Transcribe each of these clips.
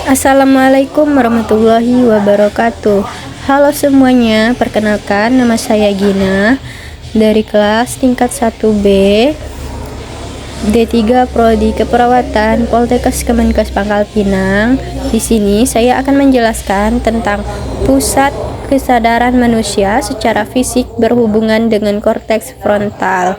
Assalamualaikum warahmatullahi wabarakatuh. Halo semuanya, perkenalkan nama saya Gina dari kelas tingkat 1B D3 Prodi Keperawatan Poltekkes Kemenkes Pangkal Pinang. Di sini saya akan menjelaskan tentang pusat kesadaran manusia secara fisik berhubungan dengan korteks frontal.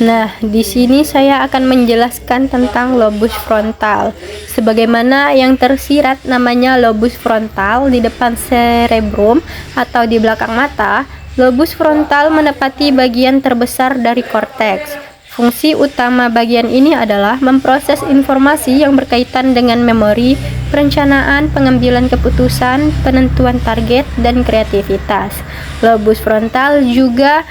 Nah, di sini saya akan menjelaskan tentang lobus frontal. Sebagaimana yang tersirat namanya lobus frontal di depan cerebrum atau di belakang mata, lobus frontal menepati bagian terbesar dari korteks. Fungsi utama bagian ini adalah memproses informasi yang berkaitan dengan memori, perencanaan, pengambilan keputusan, penentuan target, dan kreativitas. Lobus frontal juga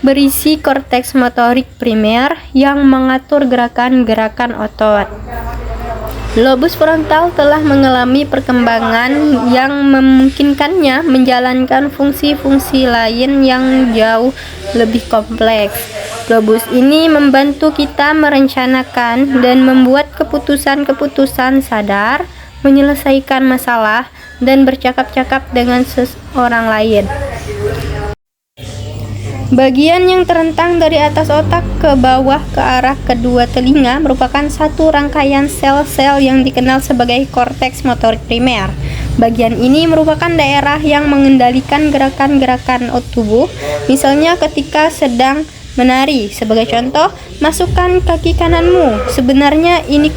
berisi korteks motorik primer yang mengatur gerakan-gerakan otot. Lobus frontal telah mengalami perkembangan yang memungkinkannya menjalankan fungsi-fungsi lain yang jauh lebih kompleks. Lobus ini membantu kita merencanakan dan membuat keputusan-keputusan sadar, menyelesaikan masalah, dan bercakap-cakap dengan seseorang lain. Bagian yang terentang dari atas otak ke bawah ke arah kedua telinga merupakan satu rangkaian sel-sel yang dikenal sebagai korteks motorik primer. Bagian ini merupakan daerah yang mengendalikan gerakan-gerakan tubuh, misalnya ketika sedang menari. Sebagai contoh, masukkan kaki kananmu. Sebenarnya ini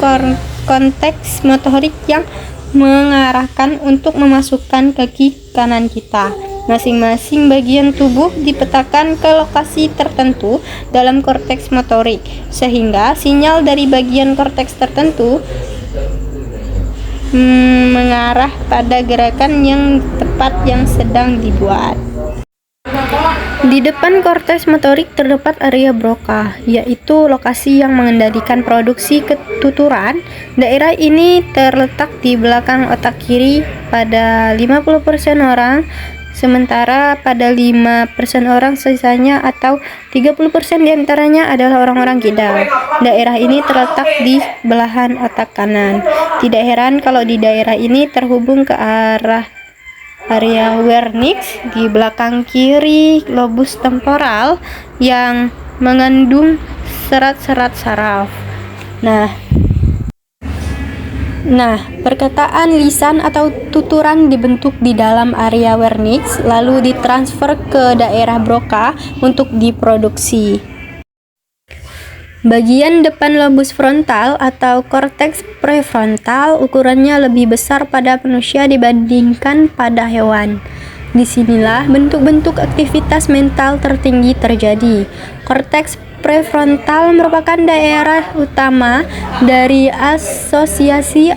konteks motorik yang mengarahkan untuk memasukkan kaki kanan kita. Masing-masing bagian tubuh dipetakan ke lokasi tertentu dalam korteks motorik, sehingga sinyal dari bagian korteks tertentu mengarah pada gerakan yang tepat yang sedang dibuat. Di depan korteks motorik terdapat area Broca, yaitu lokasi yang mengendalikan produksi ketuturan. Daerah ini terletak di belakang otak kiri pada 50% orang, sementara pada 5% orang sisanya atau 30% diantaranya adalah orang-orang kidal. Daerah ini terletak di belahan otak kanan. Tidak heran kalau di daerah ini terhubung ke arah area Wernicke di belakang kiri lobus temporal yang mengandung serat-serat saraf. Nah, perkataan lisan atau tuturan dibentuk di dalam area Wernicke lalu ditransfer ke daerah Broca untuk diproduksi. Bagian depan lobus frontal atau korteks prefrontal ukurannya lebih besar pada manusia dibandingkan pada hewan. Disinilah bentuk-bentuk aktivitas mental tertinggi terjadi. Korteks prefrontal merupakan daerah utama dari asosiasi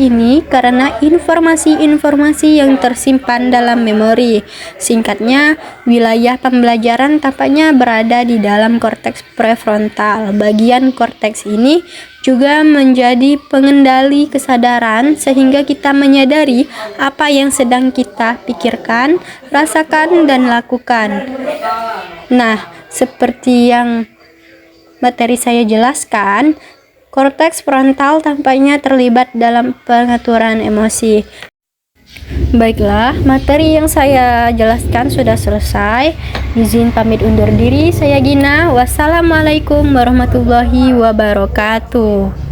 ini karena informasi-informasi yang tersimpan dalam memori. Singkatnya, wilayah pembelajaran tampaknya berada di dalam korteks prefrontal. Bagian korteks ini juga menjadi pengendali kesadaran sehingga kita menyadari apa yang sedang kita pikirkan, rasakan, dan lakukan. Nah, seperti yang materi saya jelaskan, korteks frontal tampaknya terlibat dalam pengaturan emosi. Baiklah, materi yang saya jelaskan sudah selesai. Izin pamit undur diri, saya Gina. Wassalamualaikum warahmatullahi wabarakatuh.